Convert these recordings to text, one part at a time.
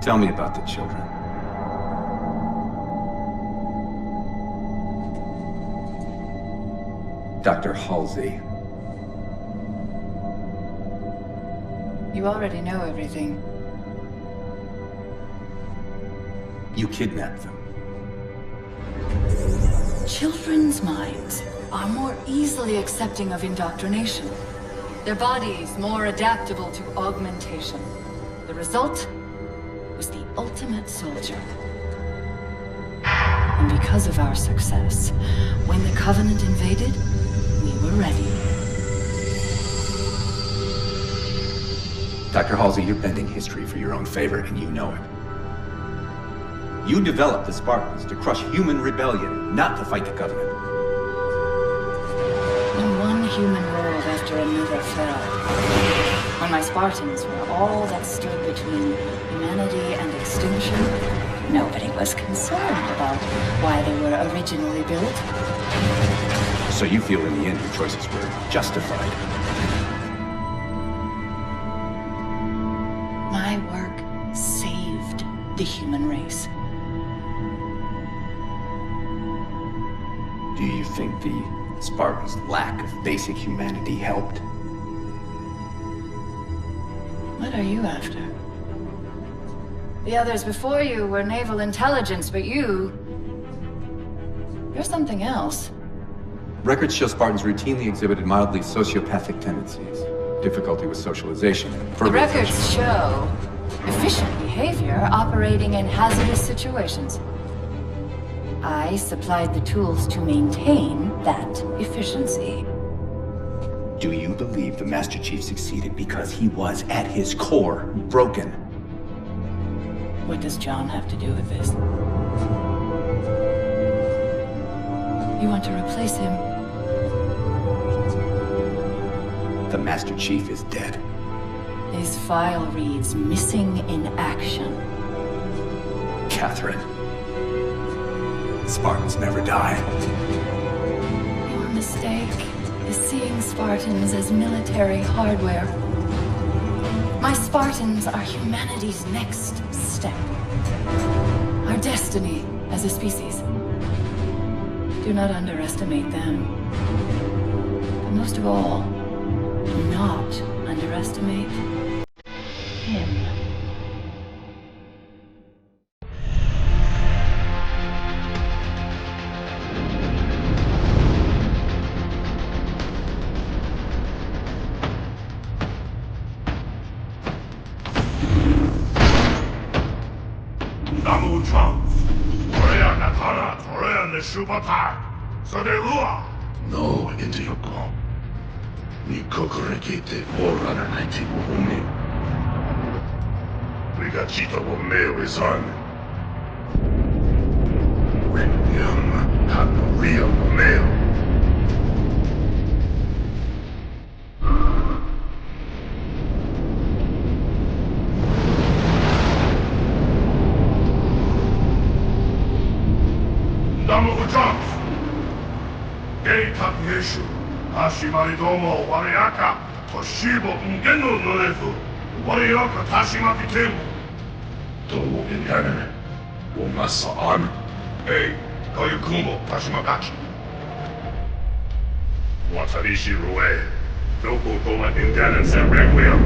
Tell me about the children. Dr. Halsey. You already know everything. You kidnapped them. Children's minds are more easily accepting of indoctrination. Their bodies more adaptable to augmentation. The result was the ultimate soldier. And because of our success, when the Covenant invaded, we were ready. Dr. Halsey, you're bending history for your own favor, and you know it. You developed the Spartans to crush human rebellion, not to fight the Covenant. When one human world after another fell, when my Spartans were all that stood between humanity and extinction, nobody was concerned about why they were originally built. So you feel in the end your choices were justified? My work saved the human race. Do you think the Spartans' lack of basic humanity helped? What are you after? The others before you were naval intelligence, but you're something else. Records show Spartans routinely exhibited mildly sociopathic tendencies, difficulty with socialization, and The records show efficient behavior operating in hazardous situations. I supplied the tools to maintain that efficiency. Do you believe the Master Chief succeeded because he was, at his core, broken? What does John have to do with this? You want to replace him? The Master Chief is dead. His file reads missing in action. Catherine. Spartans never die. Your mistake is seeing Spartans as military hardware. My Spartans are humanity's next step. Our destiny as a species. Do not underestimate them. But most of all, do not underestimate him. Super attack! So they lure! No, Interrogation. We congregate Forerunner 19 Umi. We got Cheetah Romeo son. Requiem had no real Romeo. Hashimari domo wariaka toshibo ungeno nonezu warioka tashima bitemu. Domo inyanene womasa an. Hey, koyukumo tashima gachi. Watarishi rue. Doko koma inyanene se Requiem.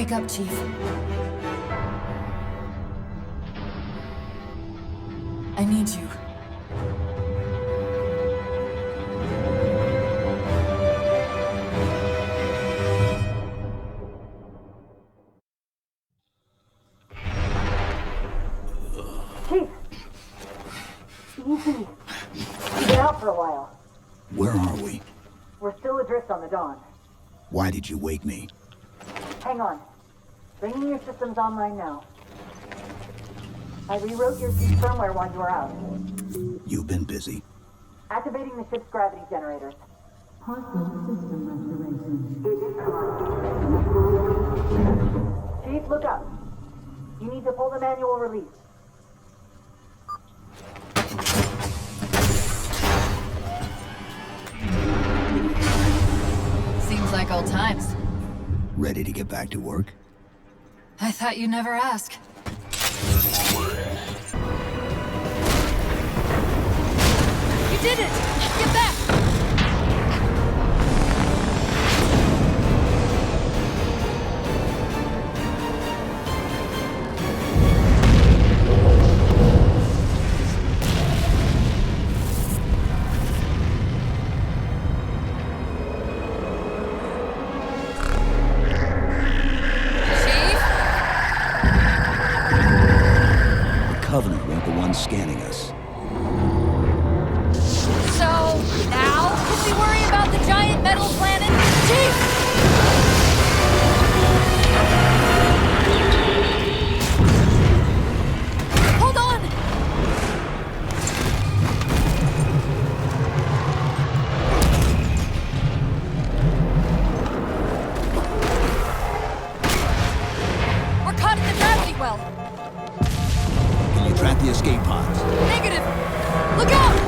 Wake up, Chief. I need you. Chief! Easy. You've been out for a while. Where are we? We're still adrift on the Dawn. Why did you wake me? Hang on. Bringing your systems online now. I rewrote your C's firmware while you were out. You've been busy. Activating the ship's gravity generators. Partial system restoration. Chief, look up. You need to pull the manual release. Seems like old times. Ready to get back to work? I thought you'd never ask. You did it! Get back! Covenant weren't the ones scanning us. So, now can we worry about the giant metal planet? Chief! Hold on! We're caught in the gravity well. Can you track the escape pods? Negative! Look out!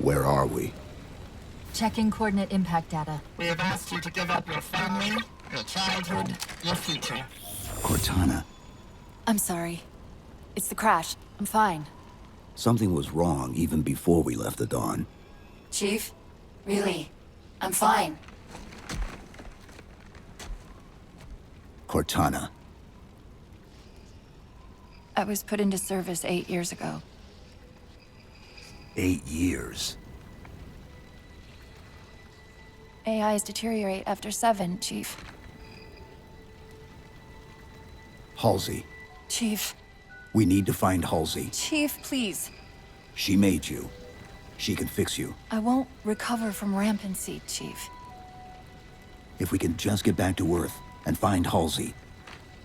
Where are we? Checking coordinate impact data. We have asked you to give up your family, your childhood, your future. Cortana. I'm sorry. It's the crash. I'm fine. Something was wrong even before we left the Dawn. Chief? Really? I'm fine. Cortana. I was put into service 8 years ago. 8 years. AIs deteriorate after 7, Chief. Halsey. Chief. We need to find Halsey. Chief, please. She made you. She can fix you. I won't recover from rampancy, Chief. If we can just get back to Earth and find Halsey,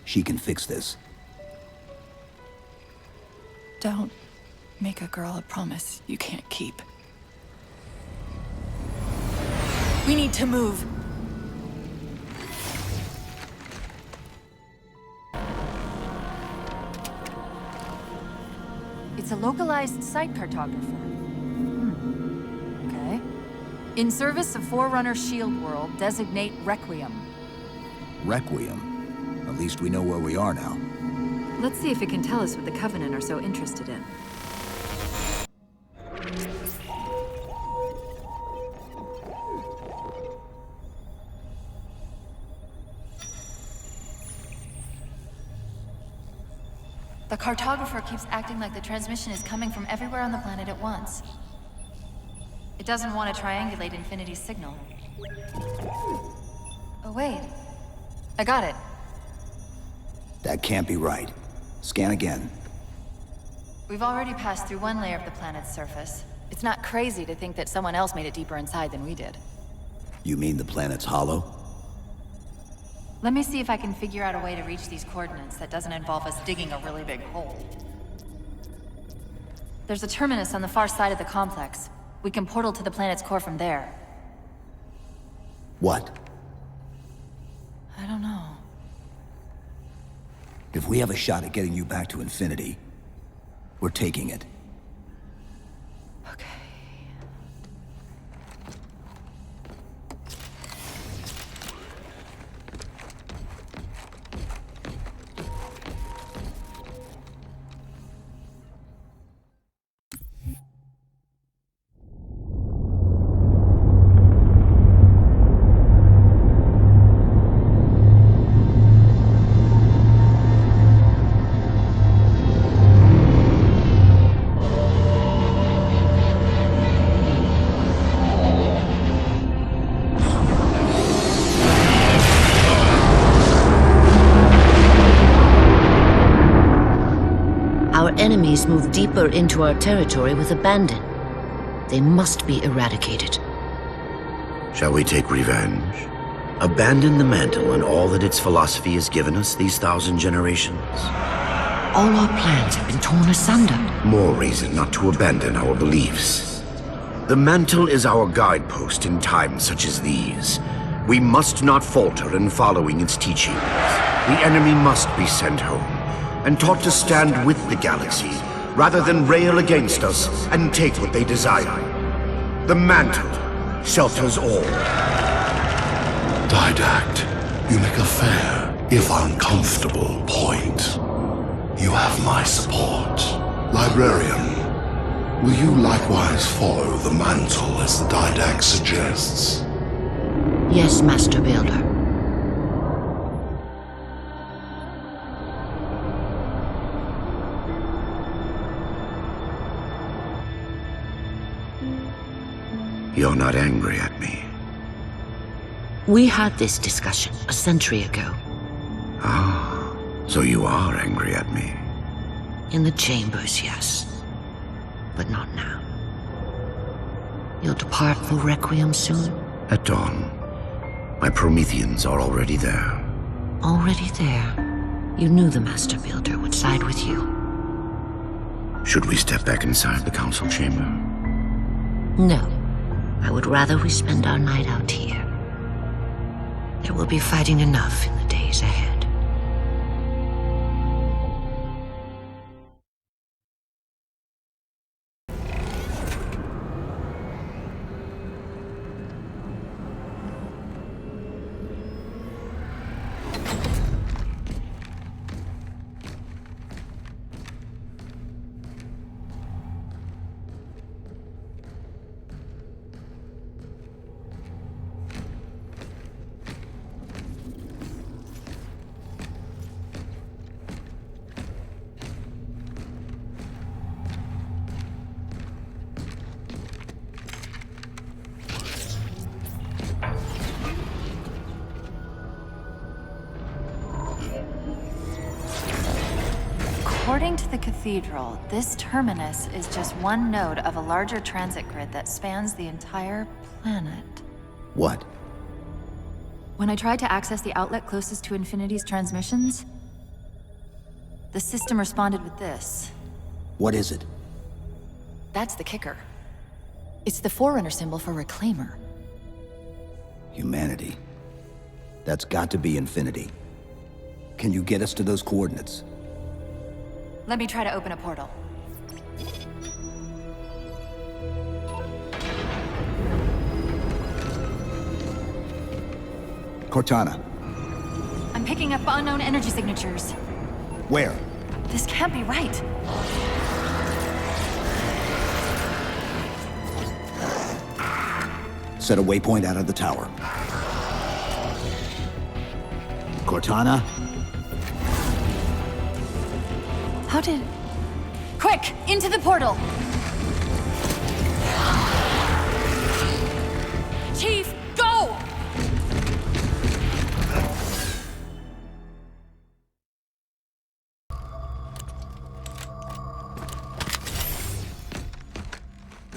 she can fix this. Don't make a girl a promise you can't keep. We need to move. It's a localized site cartographer. Okay. In service of Forerunner Shield World, designate Requiem. Requiem. At least we know where we are now. Let's see if it can tell us what the Covenant are so interested in. The cartographer keeps acting like the transmission is coming from everywhere on the planet at once. It doesn't want to triangulate Infinity's signal. Oh, wait. I got it. That can't be right. Scan again. We've already passed through one layer of the planet's surface. It's not crazy to think that someone else made it deeper inside than we did. You mean the planet's hollow? Let me see if I can figure out a way to reach these coordinates that doesn't involve us digging a really big hole. There's a terminus on the far side of the complex. We can portal to the planet's core from there. What? I don't know. If we have a shot at getting you back to Infinity, we're taking it. Okay. Enemies move deeper into our territory with abandon. They must be eradicated. Shall we take revenge? Abandon the mantle and all that its philosophy has given us these 1,000 generations? All our plans have been torn asunder. More reason not to abandon our beliefs. The mantle is our guidepost in times such as these. We must not falter in following its teachings. The enemy must be sent home and taught to stand with the galaxy, rather than rail against us and take what they desire. The mantle shelters all. Didact, you make a fair, if uncomfortable, point. You have my support. Librarian, will you likewise follow the mantle as the Didact suggests? Yes, Master Builder. You're not angry at me. We had this discussion a century ago. Ah, so you are angry at me. In the chambers, yes. But not now. You'll depart for Requiem soon? At dawn. My Prometheans are already there. Already there. You knew the Master Builder would side with you. Should we step back inside the council chamber? No. I would rather we spend our night out here. There will be fighting enough in the days ahead. According to the cathedral, this terminus is just one node of a larger transit grid that spans the entire planet. What? When I tried to access the outlet closest to Infinity's transmissions, the system responded with this. What is it? That's the kicker. It's the Forerunner symbol for Reclaimer. Humanity. That's got to be Infinity. Can you get us to those coordinates? Let me try to open a portal. Cortana. I'm picking up unknown energy signatures. Where? This can't be right. Set a waypoint out of the tower. Cortana? How did... Quick! Into the portal! Chief, go!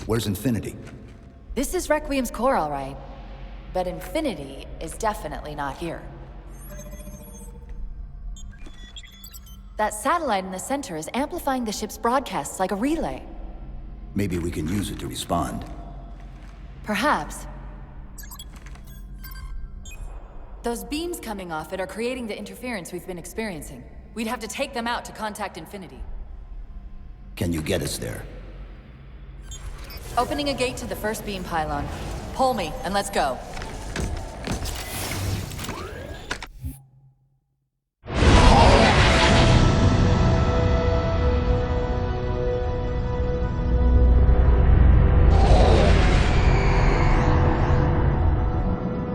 Where's Infinity? This is Requiem's core, all right. But Infinity is definitely not here. That satellite in the center is amplifying the ship's broadcasts like a relay. Maybe we can use it to respond. Perhaps. Those beams coming off it are creating the interference we've been experiencing. We'd have to take them out to contact Infinity. Can you get us there? Opening a gate to the first beam pylon. Pull me, and let's go.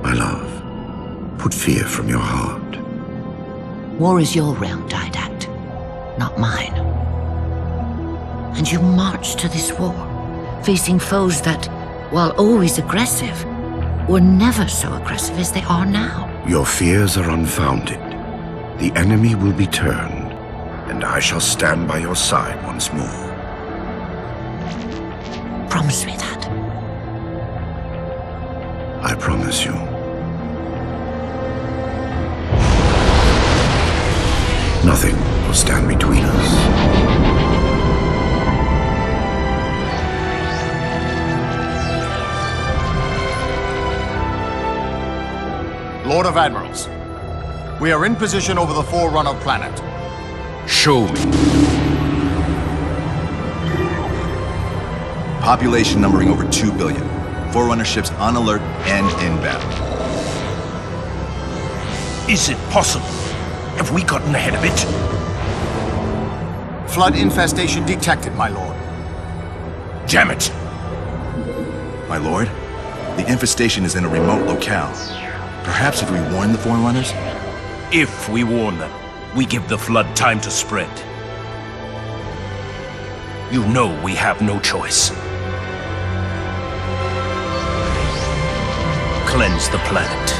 My love, put fear from your heart. War is your realm, Didact, not mine. And you marched to this war, facing foes that, while always aggressive, were never so aggressive as they are now. Your fears are unfounded. The enemy will be turned, and I shall stand by your side once more. Promise me that. I promise you. Nothing will stand between us. Lord of Admirals, we are in position over the Forerunner planet. Show me. Population numbering over 2 billion. Forerunner ships on alert and inbound. Is it possible? Have we gotten ahead of it? Flood infestation detected, my lord. Damn it! My lord, the infestation is in a remote locale. Perhaps if we warn the Forerunners? If we warn them, we give the Flood time to spread. You know we have no choice. Cleanse the planet.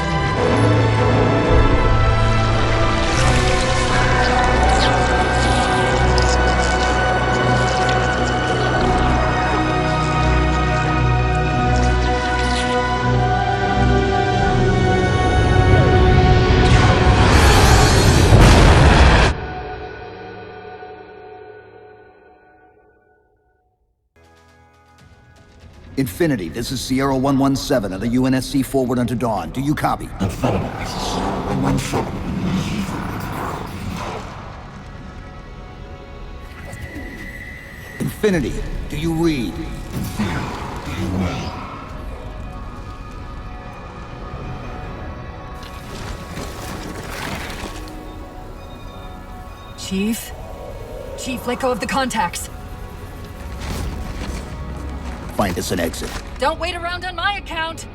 Infinity, this is Sierra 117 of the UNSC forward unto dawn. Do you copy? Infinity, do you read? Chief? Chief, let go of the contacts. Find us an exit. Don't wait around on my account!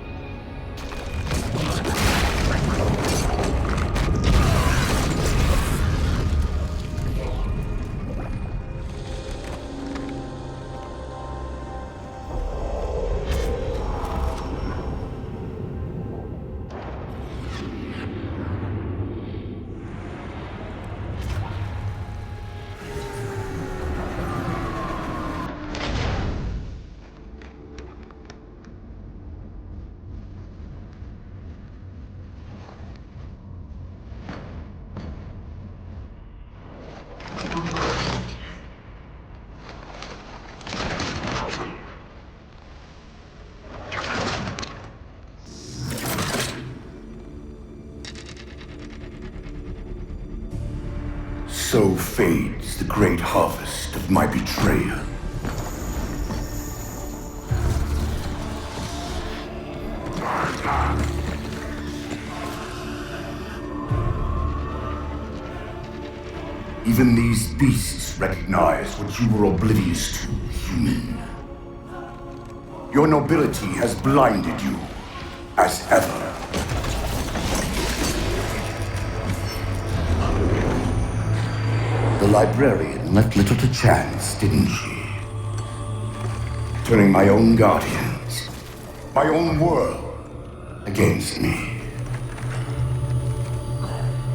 So fades the great harvest of my betrayal. Even these beasts recognize what you were oblivious to, human. Your nobility has blinded you, as ever. The librarian left little to chance, didn't she? Turning my own guardians, my own world, against me.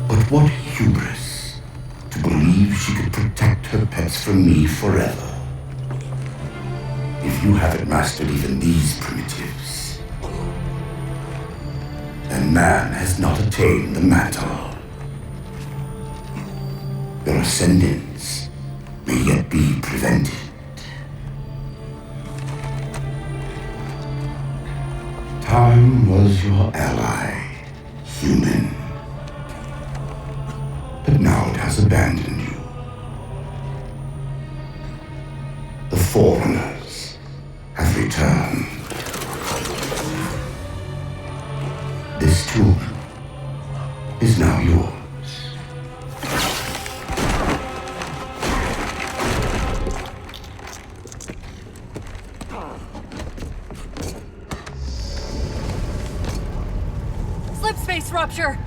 But what hubris to believe she could protect her pets from me forever. If you haven't mastered even these primitives, then man has not attained the mantle. Your ascendance may yet be prevented. Time was your ally, human. But now it has abandoned you. The Forerunners have returned. This tomb is now yours. Slipspace rupture!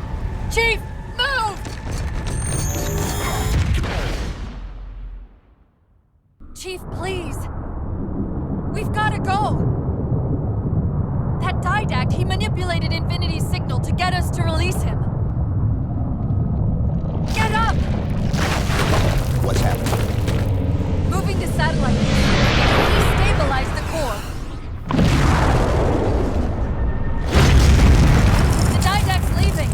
Chief, move! Chief, please. We've gotta go! That Didact, he manipulated Infinity's signal to get us to release him. Get up! What's happening? Moving the satellite. Destabilize the core. The Didact's leaving.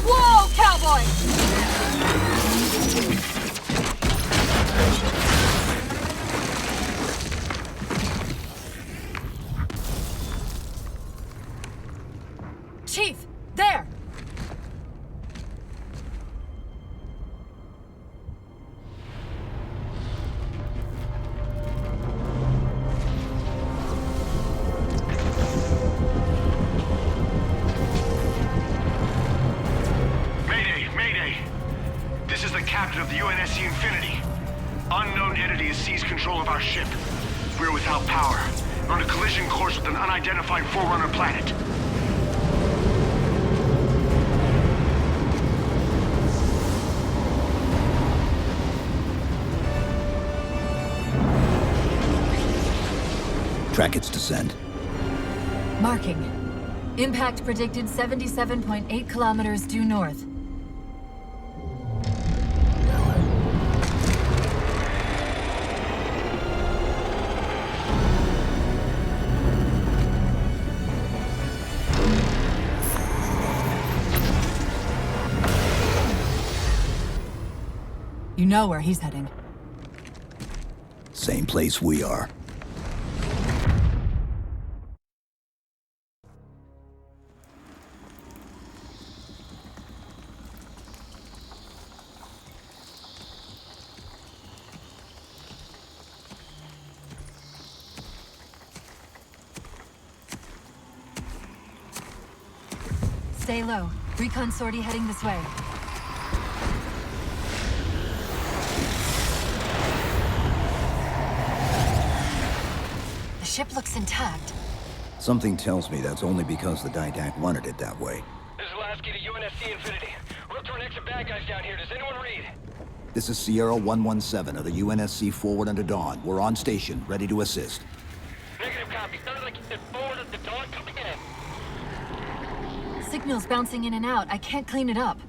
Whoa, cowboy! Chief, there! Mayday! This is the captain of the UNSC Infinity. Unknown entity has seized control of our ship. We're without power. We're on a collision course with an unidentified Forerunner planet. Track its descent. Marking. Impact predicted 77.8 kilometers due north. You know where he's heading. Same place we are. Stay low. Recon sortie heading this way. The ship looks intact. Something tells me that's only because the Didact wanted it that way. This is Lasky to UNSC Infinity. We're up to our next of bad guys down here. Does anyone read? This is Sierra 117 of the UNSC Forward Under Dawn. We're on station, ready to assist. Negative copy. Sounded like you said Forward Under Dawn coming in. Signal's bouncing in and out. I can't clean it up.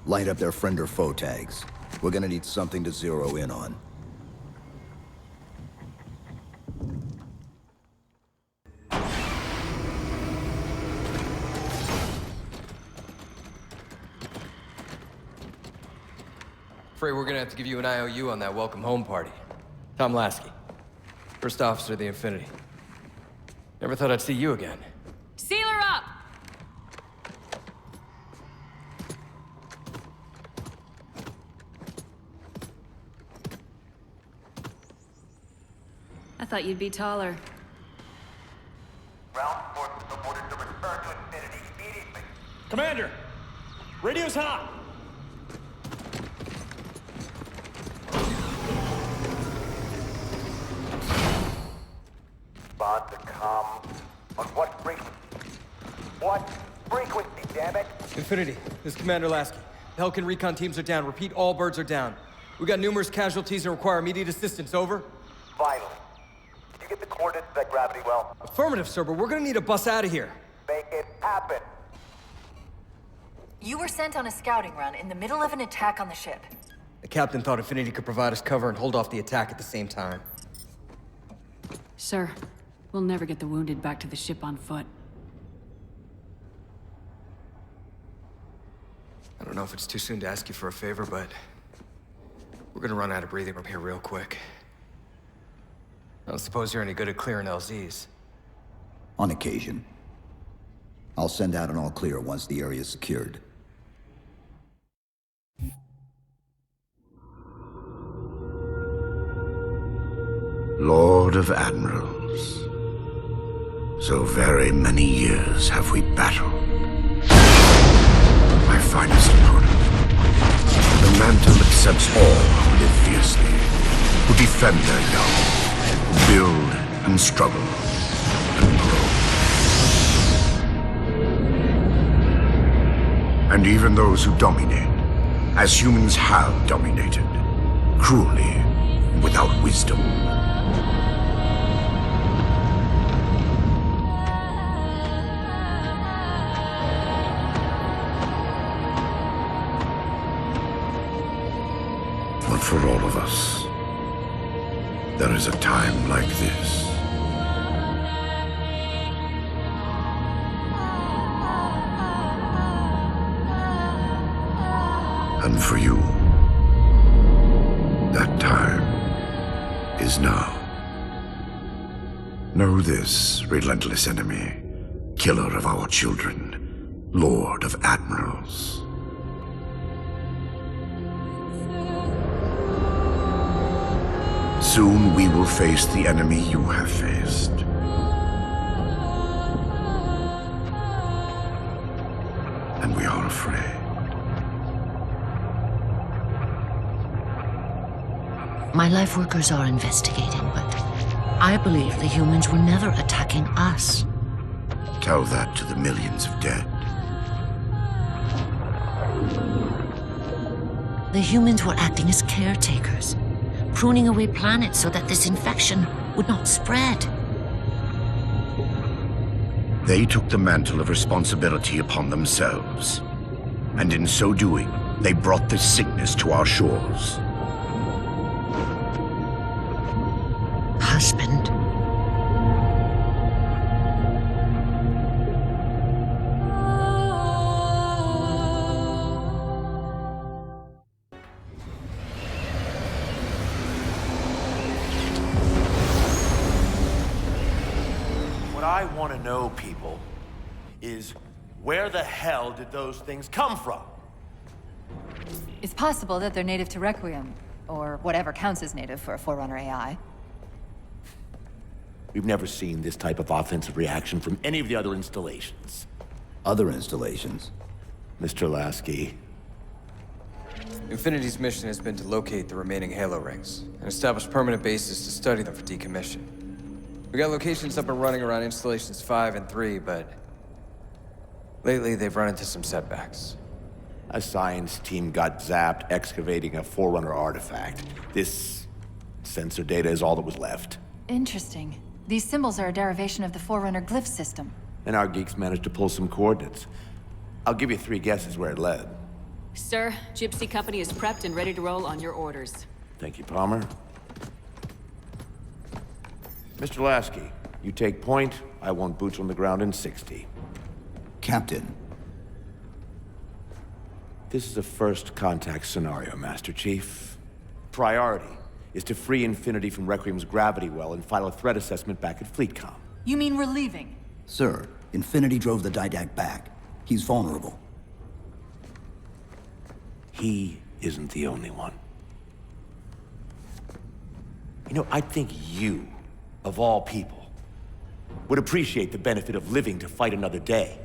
Light up their friend or foe tags. We're gonna need something to zero in on. Afraid we're gonna have to give you an IOU on that welcome home party. Tom Lasky, first officer of the Infinity. Never thought I'd see you again. Seal her up! I thought you'd be taller. Ground forces are ordered to return to Infinity immediately. Commander! Radio's hot! Respond to comm. On what frequency? What frequency, damn it? Infinity, this is Commander Lasky. The Helkin recon teams are down. Repeat, all birds are down. We got numerous casualties and require immediate assistance, over. Vital. Did you get the coordinates of that gravity well? Affirmative, sir, but we're gonna need a bus out of here. Make it happen. You were sent on a scouting run in the middle of an attack on the ship. The captain thought Infinity could provide us cover and hold off the attack at the same time. Sir, we'll never get the wounded back to the ship on foot. I don't know if it's too soon to ask you for a favor, but we're gonna run out of breathing room here real quick. I don't suppose you're any good at clearing LZs. On occasion. I'll send out an all clear once the area is secured. Lord of Admirals, so very many years have we battled. My finest opponent. The mantle accepts all who live fiercely, who defend their young, who build and struggle and grow. And even those who dominate, as humans have dominated, cruelly, without wisdom. But for all of us, there is a time like this. And for you, that time is now. Know this, relentless enemy, killer of our children, Lord of Admirals. Soon we will face the enemy you have faced. And we are afraid. My life workers are investigating, but I believe the humans were never attacking us. Tell that to the millions of dead. The humans were acting as caretakers, pruning away planets so that this infection would not spread. They took the mantle of responsibility upon themselves. And in so doing, they brought this sickness to our shores. Husband. What I want to know, people, is where the hell did those things come from? It's possible that they're native to Requiem, or whatever counts as native for a Forerunner AI. We've never seen this type of offensive reaction from any of the other installations. Other installations? Mr. Lasky. Infinity's mission has been to locate the remaining Halo rings and establish permanent bases to study them for decommission. We got locations up and running around installations 5 and 3, but lately they've run into some setbacks. A science team got zapped excavating a Forerunner artifact. This sensor data is all that was left. Interesting. These symbols are a derivation of the Forerunner glyph system. And our geeks managed to pull some coordinates. I'll give you 3 guesses where it led. Sir, Gypsy Company is prepped and ready to roll on your orders. Thank you, Palmer. Mr. Lasky, you take point. I want boots on the ground in 60. Captain. This is a first contact scenario, Master Chief. Priority is to free Infinity from Requiem's gravity well and file a threat assessment back at FleetCom. You mean we're leaving? Sir, Infinity drove the Didact back. He's vulnerable. He isn't the only one. You know, I think you, of all people, would appreciate the benefit of living to fight another day.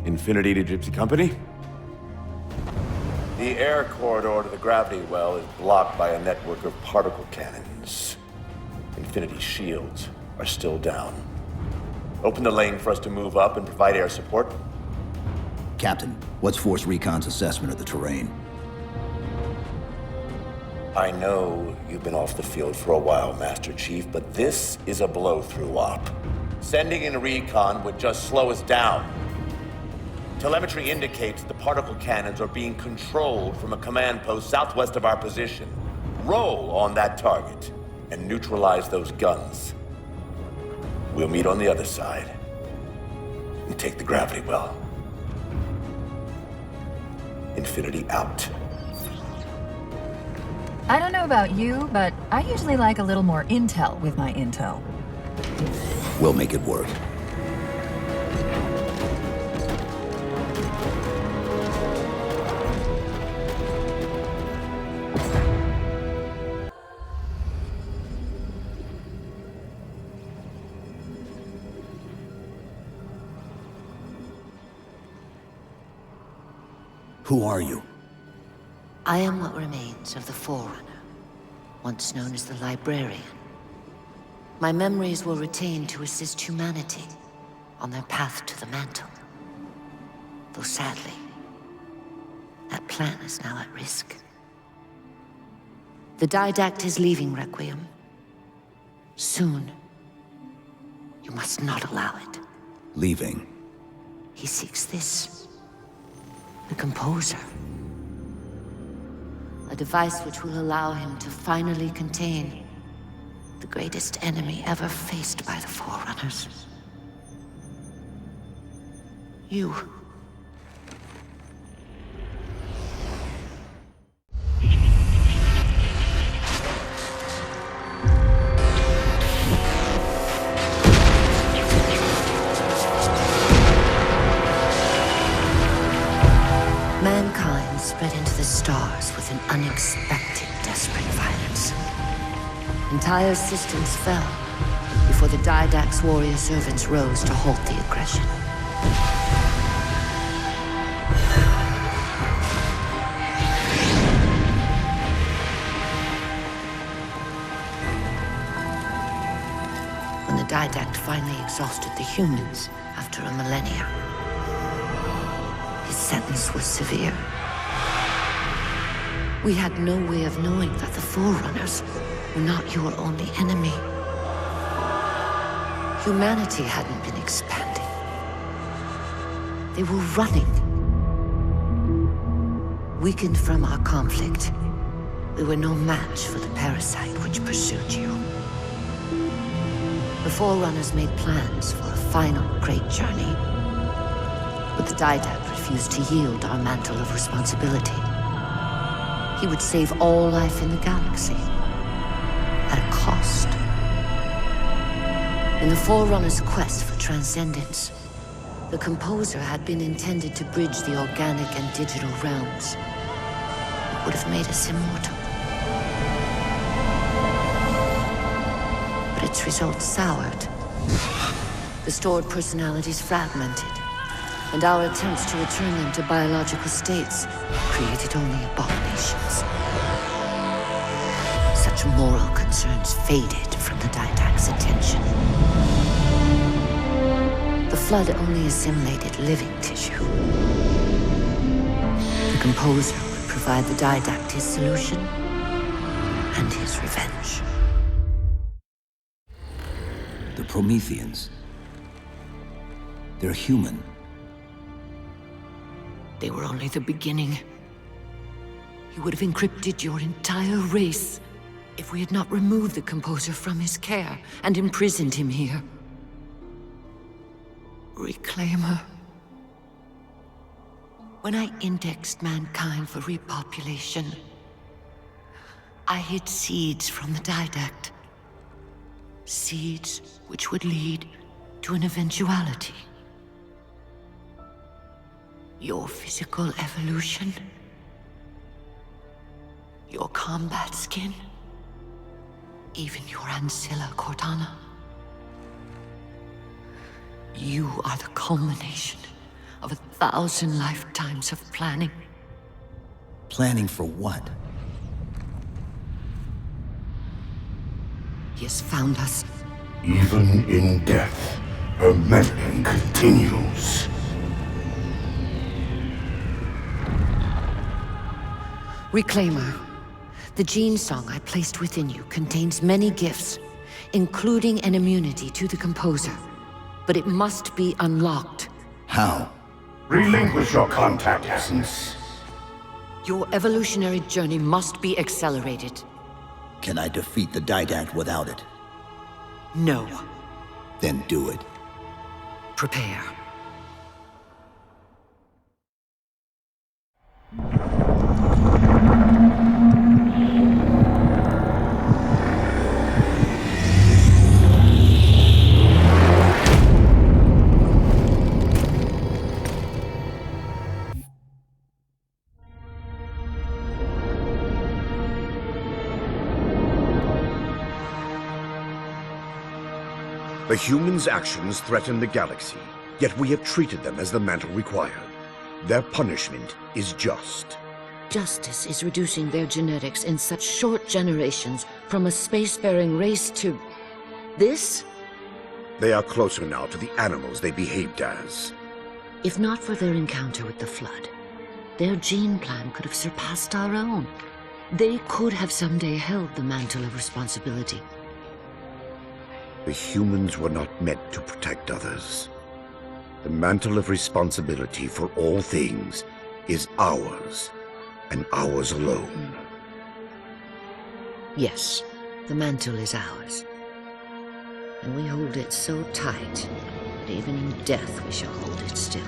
Infinity to Gypsy Company? The air corridor to the gravity well is blocked by a network of particle cannons. Infinity's shields are still down. Open the lane for us to move up and provide air support. Captain, what's Force Recon's assessment of the terrain? I know you've been off the field for a while, Master Chief, but this is a blow-through op. Sending in recon would just slow us down. Telemetry indicates the particle cannons are being controlled from a command post southwest of our position. Roll on that target and neutralize those guns. We'll meet on the other side and take the gravity well. Infinity out. I don't know about you, but I usually like a little more intel with my intel. We'll make it work. Who are you? I am what remains of the Forerunner, once known as the Librarian. My memories were retained to assist humanity on their path to the mantle. Though sadly, that plan is now at risk. The Didact is leaving Requiem. Soon. You must not allow it. Leaving? He seeks this. The Composer. A device which will allow him to finally contain the greatest enemy ever faced by the Forerunners. You. Mankind spread into the stars with an unexpected, desperate violence. Entire systems fell before the Didact's warrior servants rose to halt the aggression. When the Didact finally exhausted the humans after a millennia, his sentence was severe. We had no way of knowing that the Forerunners were not your only enemy. Humanity hadn't been expanding. They were running. Weakened from our conflict, we were no match for the parasite which pursued you. The Forerunners made plans for a final great journey, but the Didact refused to yield our mantle of responsibility. He would save all life in the galaxy, at a cost. In the Forerunners' quest for transcendence, the Composer had been intended to bridge the organic and digital realms. It would have made us immortal. But its results soured. The stored personalities fragmented, and our attempts to return them to biological states created only abominations. Such moral concerns faded from the Didact's attention. The Flood only assimilated living tissue. The Composer would provide the Didact his solution and his revenge. The Prometheans. They're human. They were only the beginning. He would have encrypted your entire race if we had not removed the Composer from his care and imprisoned him here. Reclaimer. When I indexed mankind for repopulation, I hid seeds from the Didact. Seeds which would lead to an eventuality. Your physical evolution. Your combat skin. Even your ancilla Cortana. You are the culmination of 1,000 lifetimes of planning. Planning for what? He has found us. Even in death, her meddling continues. Reclaimer. The gene song I placed within you contains many gifts, including an immunity to the composer. But it must be unlocked. How? Relinquish your contact essence. Your evolutionary journey must be accelerated. Can I defeat the Didact without it? No. Then do it. Prepare. The humans' actions threaten the galaxy, yet we have treated them as the mantle required. Their punishment is just. Justice is reducing their genetics in such short generations from a spacefaring race to... this? They are closer now to the animals they behaved as. If not for their encounter with the Flood, their gene plan could have surpassed our own. They could have someday held the mantle of responsibility. The humans were not meant to protect others. The mantle of responsibility for all things is ours, and ours alone. Yes, the mantle is ours. And we hold it so tight that even in death we shall hold it still.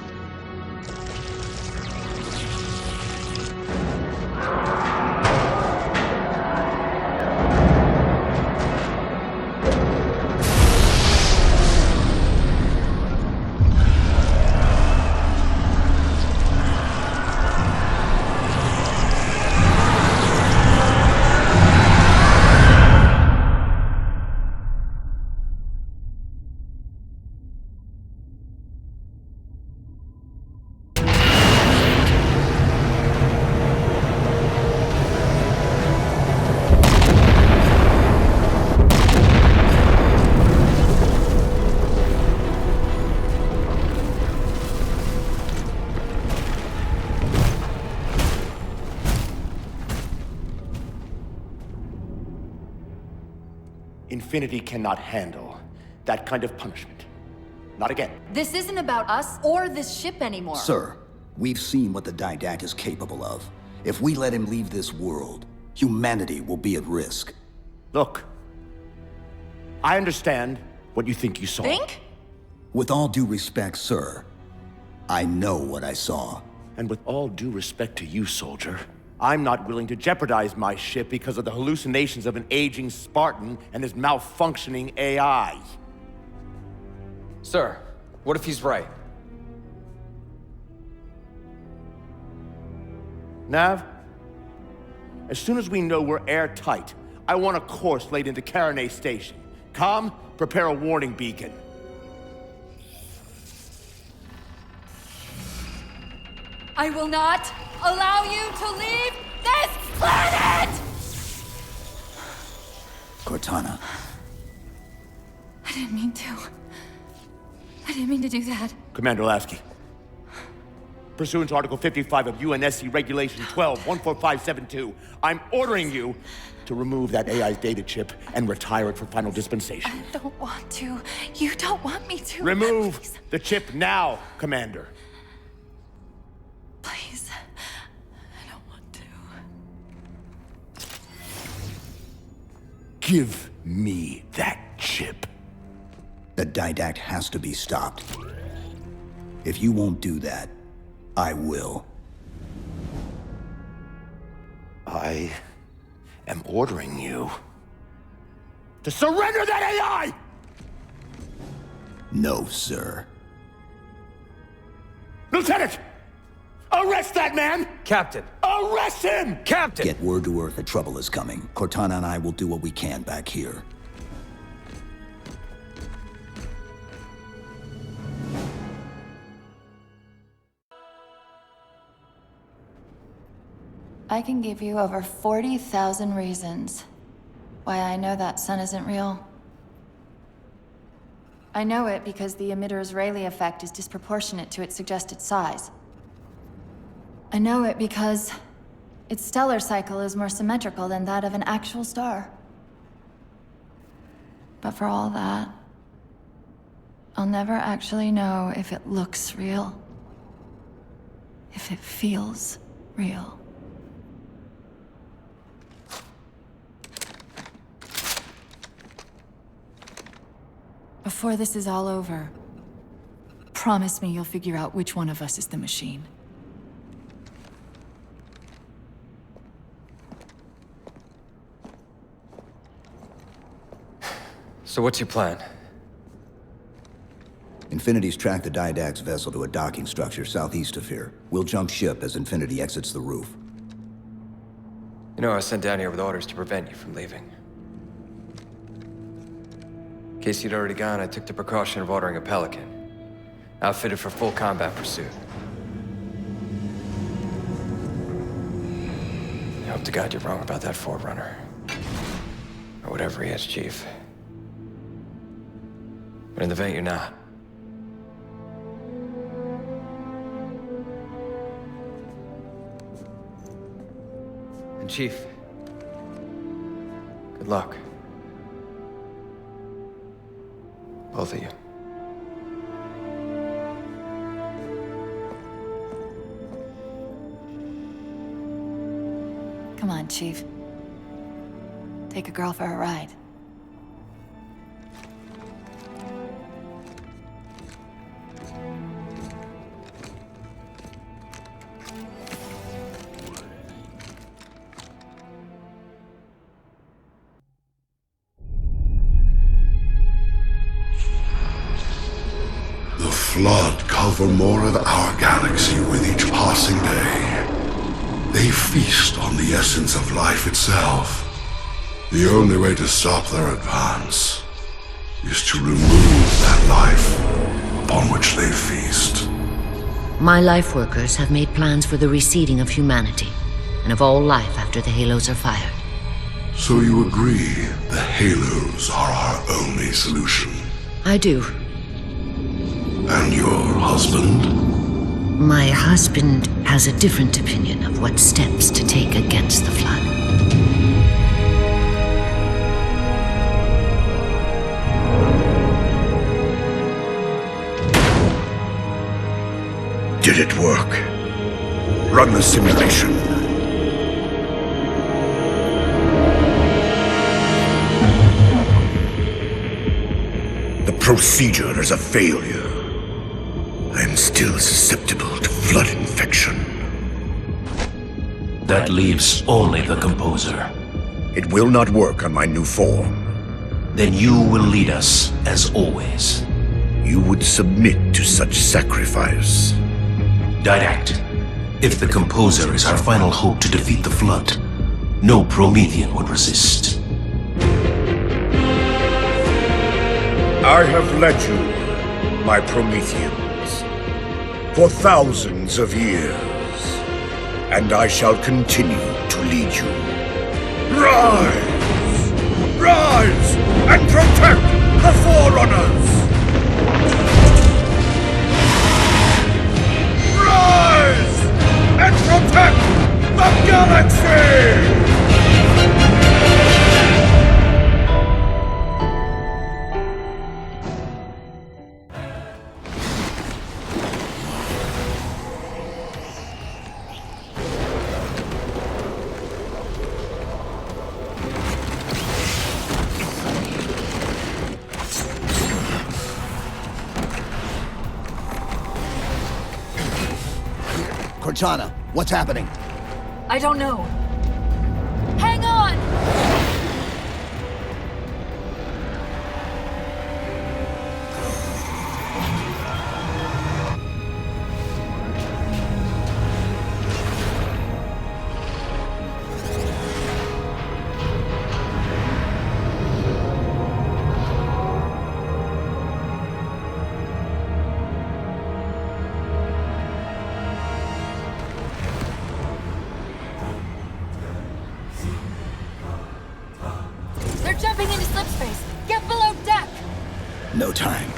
Infinity cannot handle that kind of punishment. Not again. This isn't about us or this ship anymore. Sir, we've seen what the Didact is capable of. If we let him leave this world, humanity will be at risk. Look, I understand what you think you saw. Think? With all due respect, sir, I know what I saw. And with all due respect to you, soldier, I'm not willing to jeopardize my ship because of the hallucinations of an aging Spartan and his malfunctioning AI. Sir, what if he's right? Nav, as soon as we know we're airtight, I want a course laid into Caranay Station. Com, prepare a warning beacon. I will not allow you to leave this planet! Cortana. I didn't mean to. I didn't mean to do that. Commander Lasky, pursuant to Article 55 of UNSC Regulation 12-14572, I'm ordering you to remove that AI's data chip and retire it for final dispensation. I don't want to. You don't want me to. Remove Please. the chip now, Commander. Please. I don't want to. Give me that chip. The Didact has to be stopped. If you won't do that, I will. I am ordering you to surrender that AI! No, sir. Lieutenant! Arrest that man! Captain! Arrest him! Captain! Get word to Earth that trouble is coming. Cortana and I will do what we can back here. I can give you over 40,000 reasons why I know that sun isn't real. I know it because the emitter's Rayleigh effect is disproportionate to its suggested size. I know it because its stellar cycle is more symmetrical than that of an actual star. But for all that, I'll never actually know if it looks real. If it feels real. Before this is all over, promise me you'll figure out which one of us is the machine. So what's your plan? Infinity's tracked the Didact's vessel to a docking structure southeast of here. We'll jump ship as Infinity exits the roof. You know, I was sent down here with orders to prevent you from leaving. In case you'd already gone, I took the precaution of ordering a Pelican, outfitted for full combat pursuit. I hope to God you're wrong about that Forerunner. Or whatever he is, Chief. But in the event you're not. And Chief, good luck. Both of you. Come on, Chief. Take a girl for a ride. The Flood cover more of our galaxy with each passing day. They feast on the essence of life itself. The only way to stop their advance is to remove that life upon which they feast. My life workers have made plans for the reseeding of humanity, and of all life after the halos are fired. So you agree the halos are our only solution? I do. And your husband? My husband has a different opinion of what steps to take against the Flood. Did it work? Run the simulation. The procedure is a failure. I am still susceptible to Flood infection. That leaves only the Composer. It will not work on my new form. Then you will lead us, as always. You would submit to such sacrifice. Didact, if the Composer is our final hope to defeat the Flood, no Promethean would resist. I have led you, my Prometheans, for thousands of years, and I shall continue to lead you. Rise! Rise and protect the Forerunners! Rise and protect the galaxy! Cortana, what's happening? I don't know. Hang on! No time.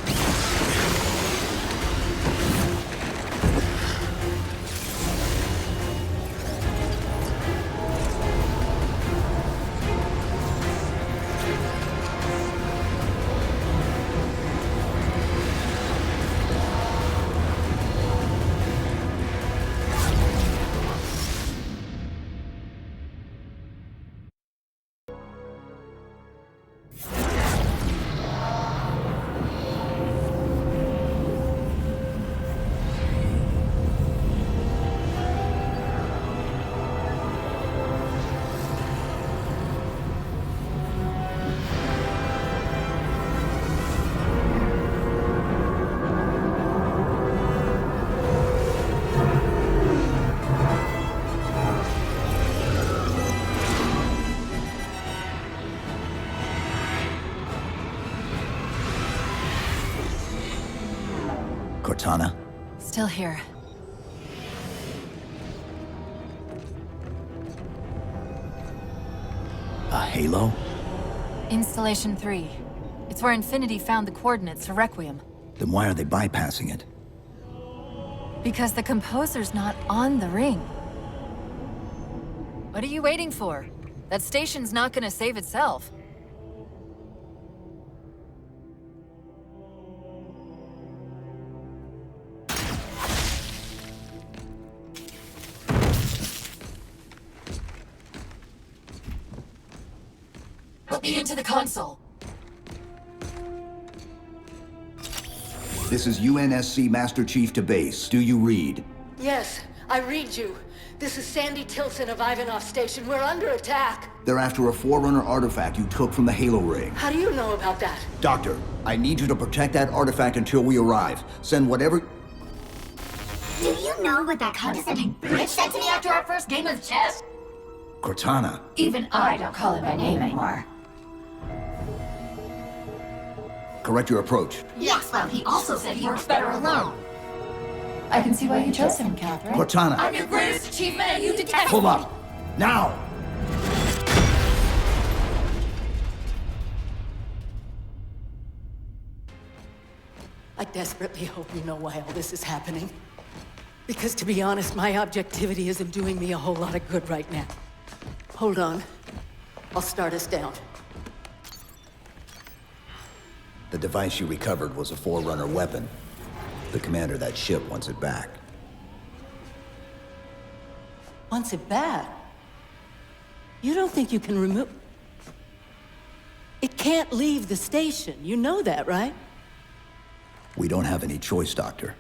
Cortana? Still here. A halo? Installation 3. It's where Infinity found the coordinates for Requiem. Then why are they bypassing it? Because the composer's not on the ring. What are you waiting for? That station's not gonna save itself. Put me into the console. This is UNSC Master Chief to base. Do you read? Yes, I read you. This is Sandy Tilson of Ivanov Station. We're under attack. They're after a Forerunner artifact you took from the Halo ring. How do you know about that? Doctor, I need you to protect that artifact until we arrive. Send whatever... Do you know what that condescending bitch said to me after our first game of chess? Cortana. Even I don't call him by name anymore. Correct your approach. Yes, well, he also said he works better alone. I can see why you chose him, Catherine. Cortana. I'm your greatest achievement and you detest Pull me. up. Now! I desperately hope you know why all this is happening. Because to be honest, my objectivity isn't doing me a whole lot of good right now. Hold on. I'll start us down. The device you recovered was a Forerunner weapon. The commander of that ship wants it back. Wants it back? You don't think you can remove... It can't leave the station. You know that, right? We don't have any choice, Doctor.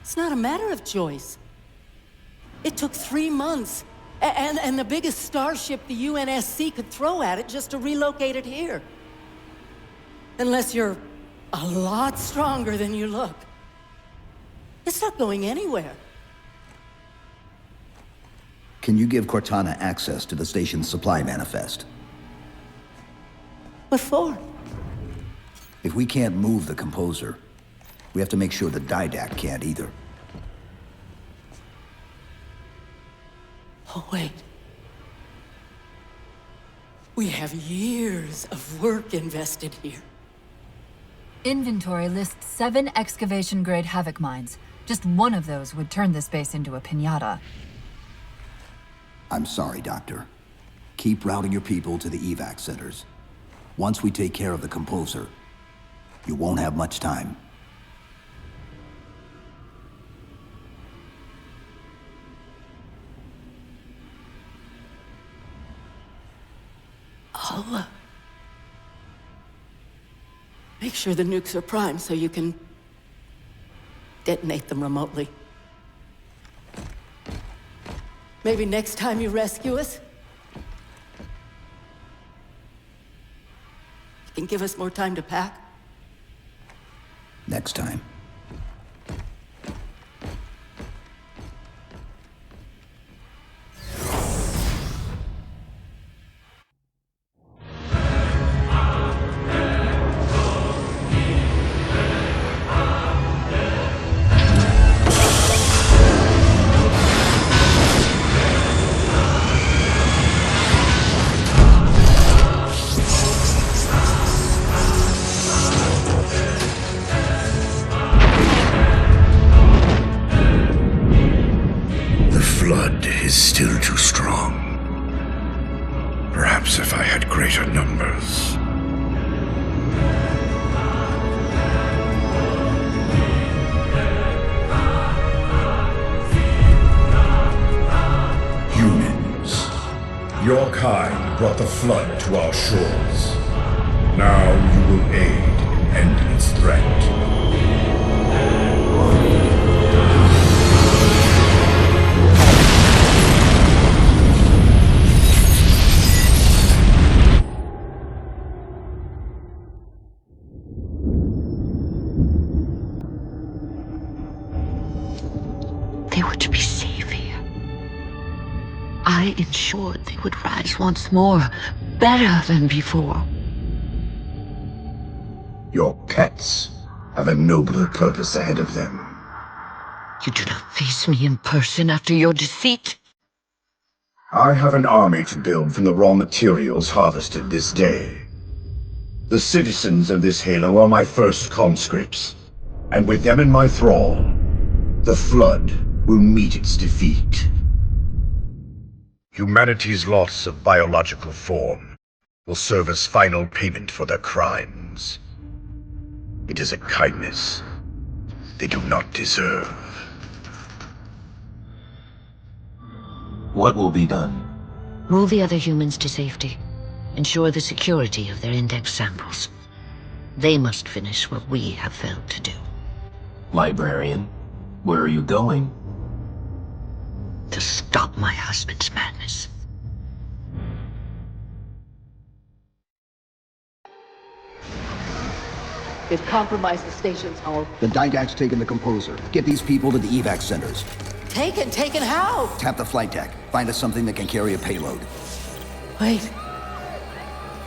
It's not a matter of choice. It took 3 months. And the biggest starship the UNSC could throw at it just to relocate it here. Unless you're a lot stronger than you look. It's not going anywhere. Can you give Cortana access to the station's supply manifest? What for? If we can't move the composer, we have to make sure the Didact can't either. Oh, wait. We have years of work invested here. Inventory lists 7 excavation-grade Havoc mines. Just one of those would turn this base into a piñata. I'm sorry, Doctor. Keep routing your people to the evac centers. Once we take care of the composer, you won't have much time. I'll, make sure the nukes are primed so you can detonate them remotely. Maybe next time you rescue us, you can give us more time to pack. Next time. kind brought the flood to our shores. Now you will aid in ending its threat. They were to be safe here. I ensured they would rise once more, better than before. Your pets have a nobler purpose ahead of them. You do not face me in person after your deceit. I have an army to build from the raw materials harvested this day. The citizens of this Halo are my first conscripts, and with them in my thrall, the Flood will meet its defeat. Humanity's loss of biological form will serve as final payment for their crimes. It is a kindness they do not deserve. What will be done? Move the other humans to safety. Ensure the security of their index samples. They must finish what we have failed to do. Librarian, where are you going? To stop my husband's madness. It compromised the station's hull. The Didact's taken the Composer. Get these people to the evac centers. Taken how? Tap the flight deck. Find us something that can carry a payload. Wait.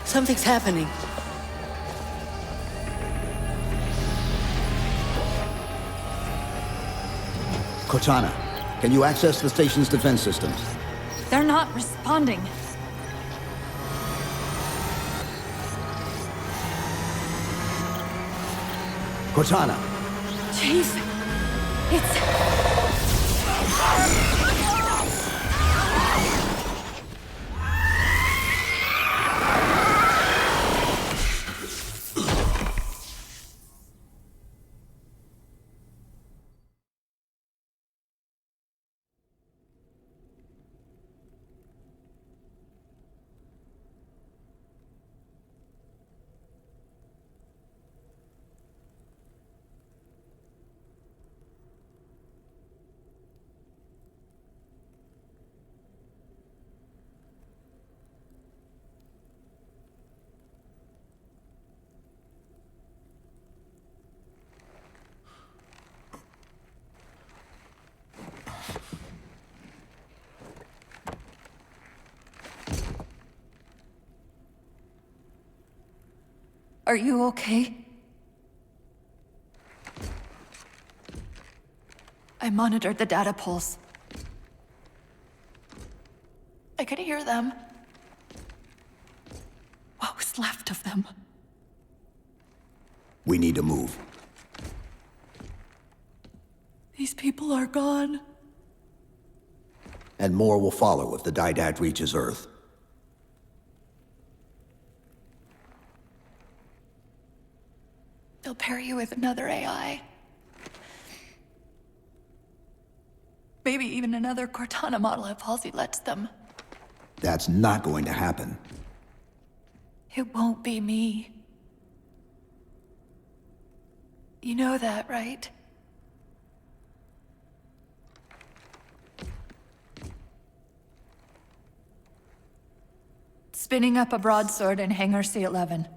Something's happening. Cortana, can you access the station's defense systems? They're not responding. Cortana! Chief, it's... Are you okay? I monitored the data pulse. I could hear them. What was left of them? We need to move. These people are gone. And more will follow if the Didact reaches Earth. They'll pair you with another AI. Maybe even another Cortana model if Halsey lets them. That's not going to happen. It won't be me. You know that, right? Spinning up a broadsword in Hangar C-11.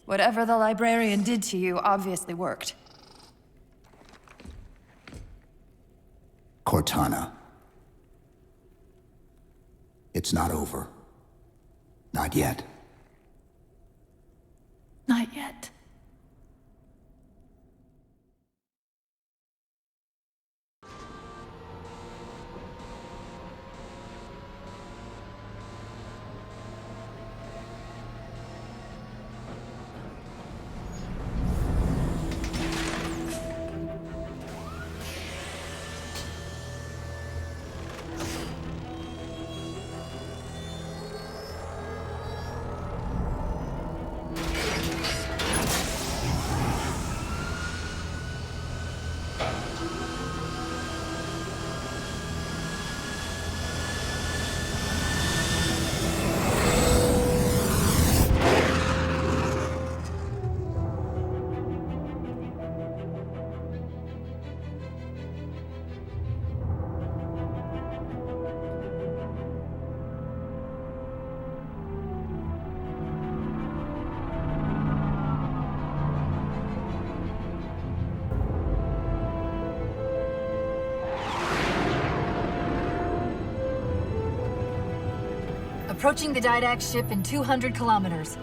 Whatever the librarian did to you obviously worked. Cortana. It's not over. Not yet. Not yet. Approaching the Didact ship in 200 kilometers.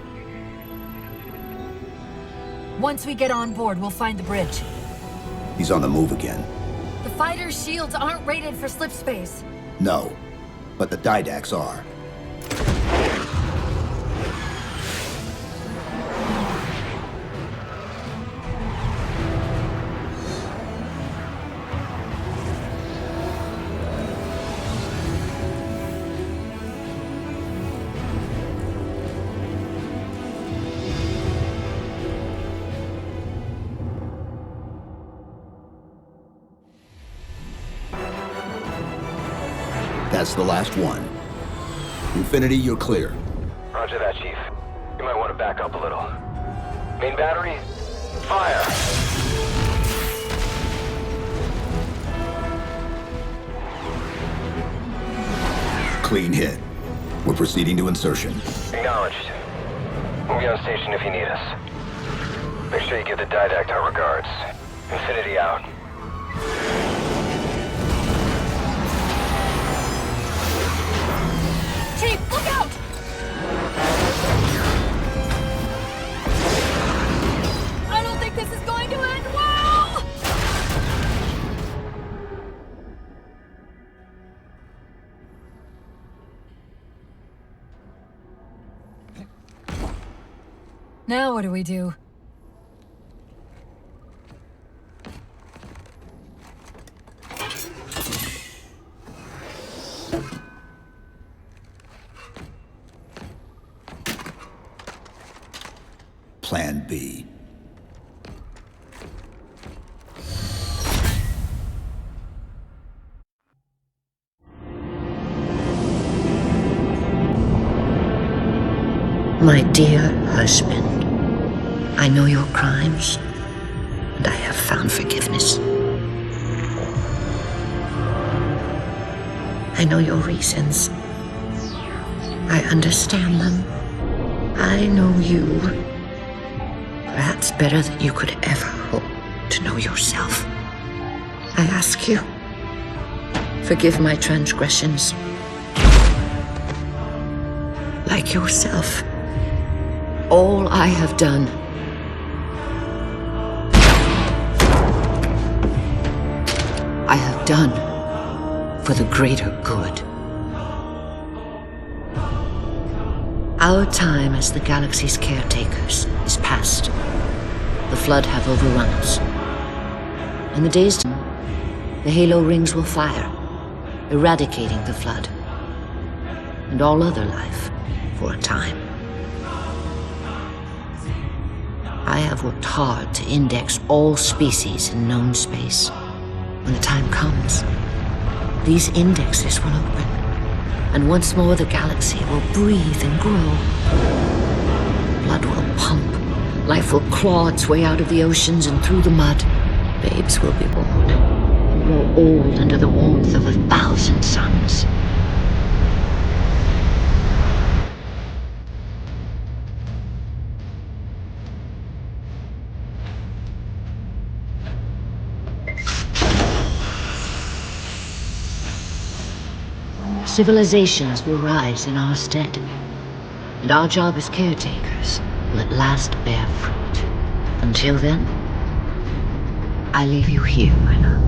Once we get on board, we'll find the bridge. He's on the move again. The fighter's shields aren't rated for slip space. No, but the Didacts are. That's the last one. Infinity, you're clear. Roger that, Chief. You might want to back up a little. Main battery, fire! Clean hit. We're proceeding to insertion. Acknowledged. We'll be on station if you need us. Make sure you give the Didact our regards. Infinity out. Chief, look out! I don't think this is going to end well! Now what do we do? Plan B. My dear husband, I know your crimes, and I have found forgiveness. I know your reasons. I understand them. I know you. Perhaps better than you could ever hope to know yourself. I ask you, forgive my transgressions. Like yourself, all I have done I have done for the greater good. Our time as the galaxy's caretakers is past. The Flood have overrun us. In the days to come, the Halo rings will fire, eradicating the Flood and all other life for a time. I have worked hard to index all species in known space. When the time comes, these indexes will open, and once more the galaxy will breathe and grow. Blood will pump, life will claw its way out of the oceans and through the mud. Babes will be born, and grow old under the warmth of 1,000 suns. Civilizations will rise in our stead, and our job as caretakers will at last bear fruit. Until then, I leave you here, my love.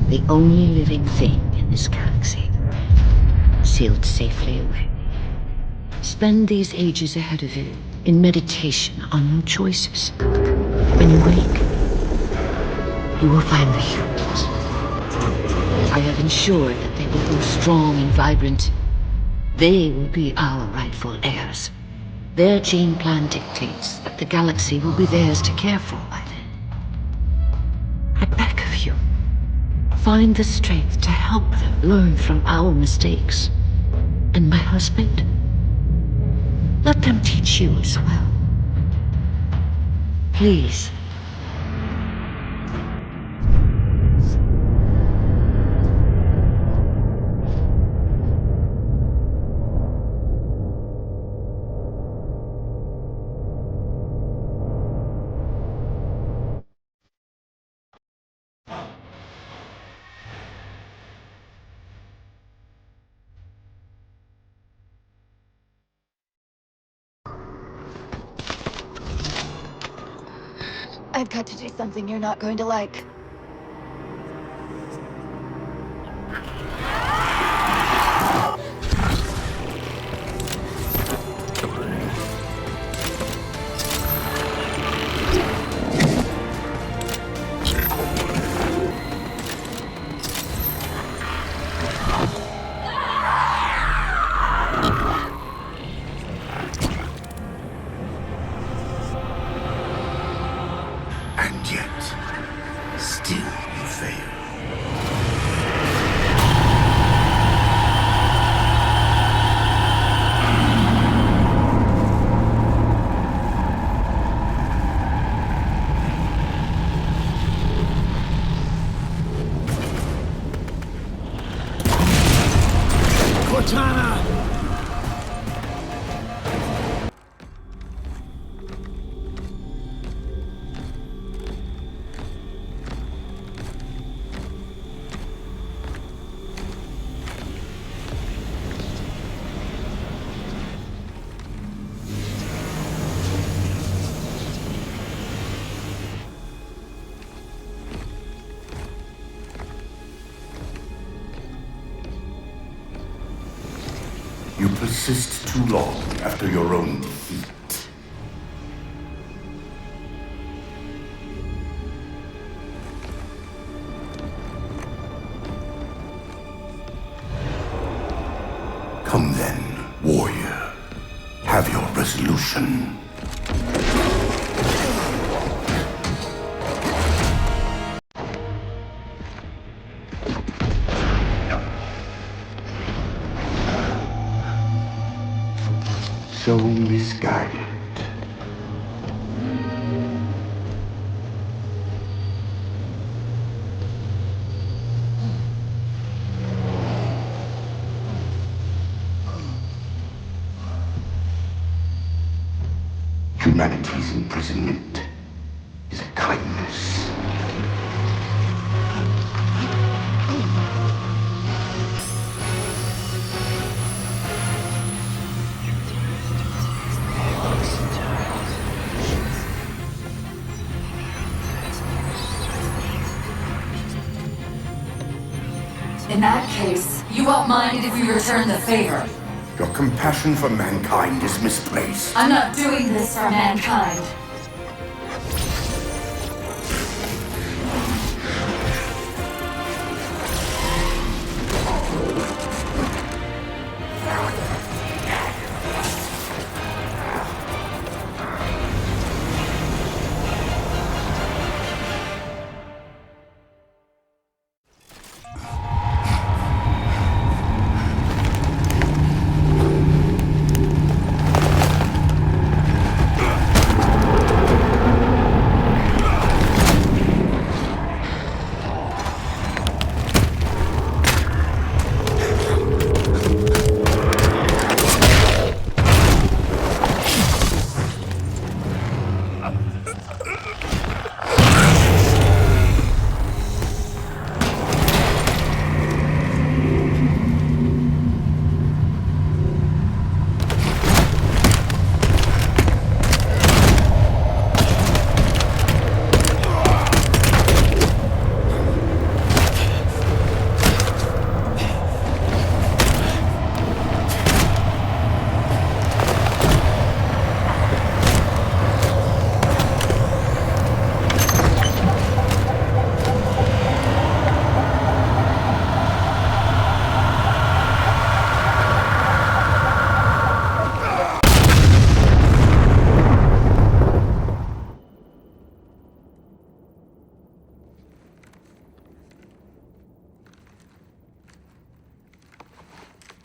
The only living thing in this galaxy, sealed safely away. Spend these ages ahead of you in meditation on your choices. When you wake, you will find the humans. I have ensured that they will grow strong and vibrant. They will be our rightful heirs. Their gene plan dictates that the galaxy will be theirs to care for by then. I beg of you, find the strength to help them learn from our mistakes. And my husband, let them teach you as well. Please. I've got to do something you're not going to like. And yet, still you fail. Cortana! You persist too long after your own defeat. Come then, warrior. Have your resolution. So misguided. Humanity's imprisonment is a kindness. In that case, you won't mind if we return the favor. Your compassion for mankind is misplaced. I'm not doing this for mankind.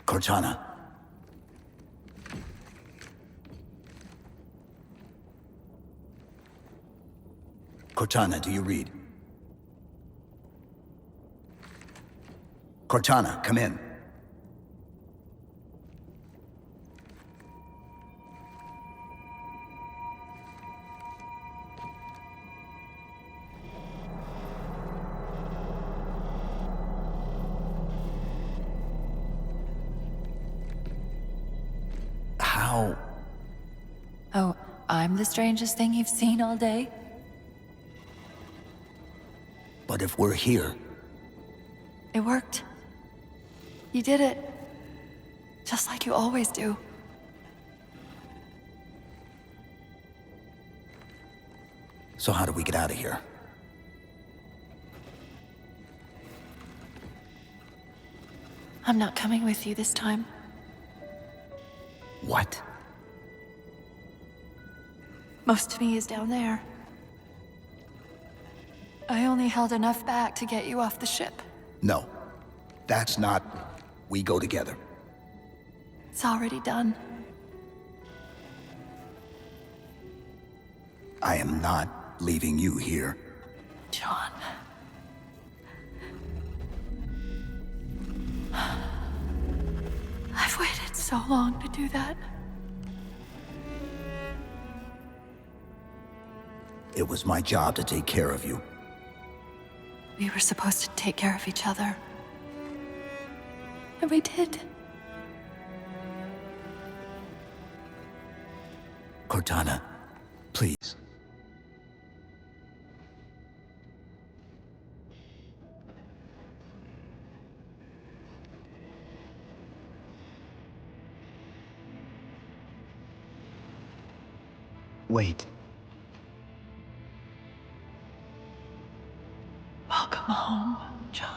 Cortana. Cortana, do you read? Cortana, come in. How? Oh, I'm the strangest thing you've seen all day? But if we're here... It worked. You did it. Just like you always do. So how do we get out of here? I'm not coming with you this time. What? Most of me is down there. I only held enough back to get you off the ship. No. That's not... We go together. It's already done. I am not leaving you here. John. I've waited so long to do that. It was my job to take care of you. We were supposed to take care of each other. And we did. Cortana, please. Wait. Welcome home, John.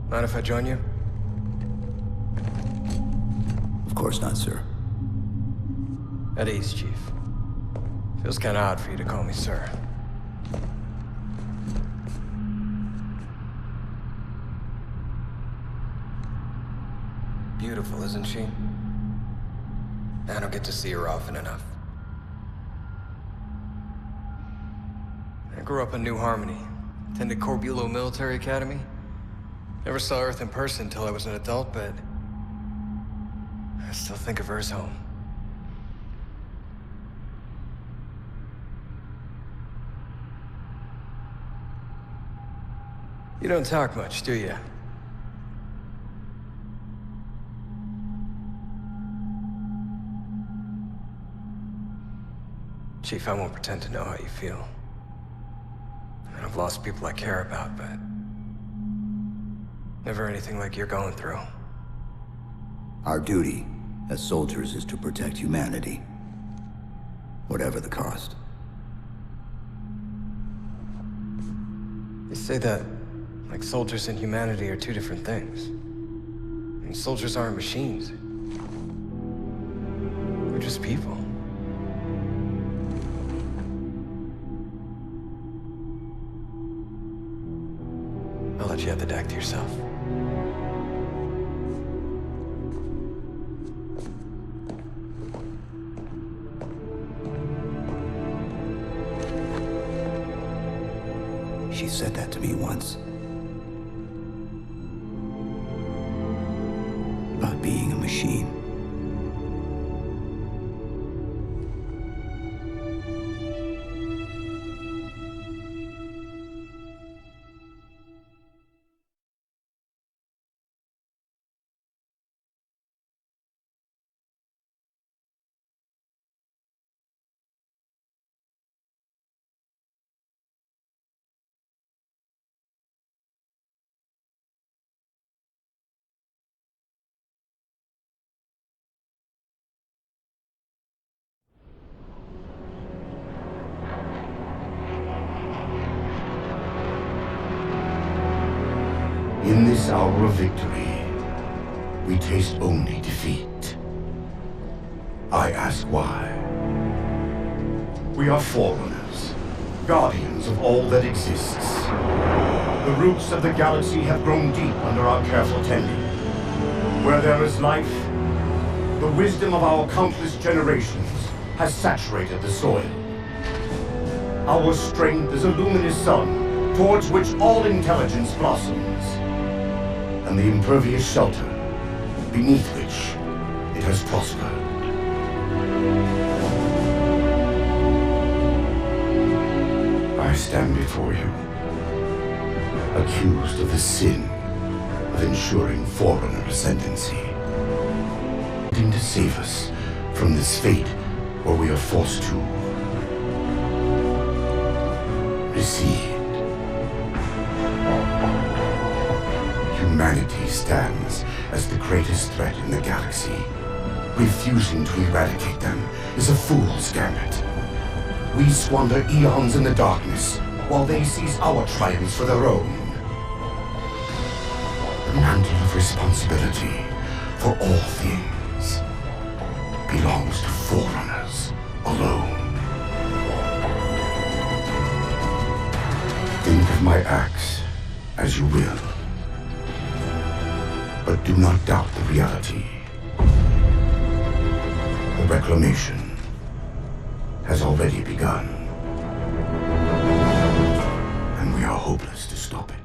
Mind if I join you? Of course not, sir. At ease, Chief. Feels kinda odd for you to call me sir. Beautiful, isn't she? I don't get to see her often enough. I grew up in New Harmony. Attended Corbulo Military Academy. Never saw Earth in person until I was an adult, but I still think of her as home. You don't talk much, do you? Chief, I won't pretend to know how you feel. I've lost people I care about, but never anything like you're going through. Our duty as soldiers is to protect humanity, whatever the cost. They say that, like, soldiers and humanity are two different things. And soldiers aren't machines. They're just people. I'll let you have the deck to yourself. She said that to me once. About being a machine. In this hour of victory, we taste only defeat. I ask why. We are forerunners, guardians of all that exists. The roots of the galaxy have grown deep under our careful tending. Where there is life, the wisdom of our countless generations has saturated the soil. Our strength is a luminous sun towards which all intelligence blossoms. And the impervious shelter beneath which it has prospered. I stand before you, accused of the sin of ensuring Forerunner ascendancy. To save us from this fate where we are forced to recede. Humanity stands as the greatest threat in the galaxy. Refusing to eradicate them is a fool's gambit. We squander eons in the darkness, while they seize our triumphs for their own. The mantle of responsibility for all things belongs to Forerunners alone. Think of my acts as you will. But do not doubt the reality. The reclamation has already begun. And we are hopeless to stop it.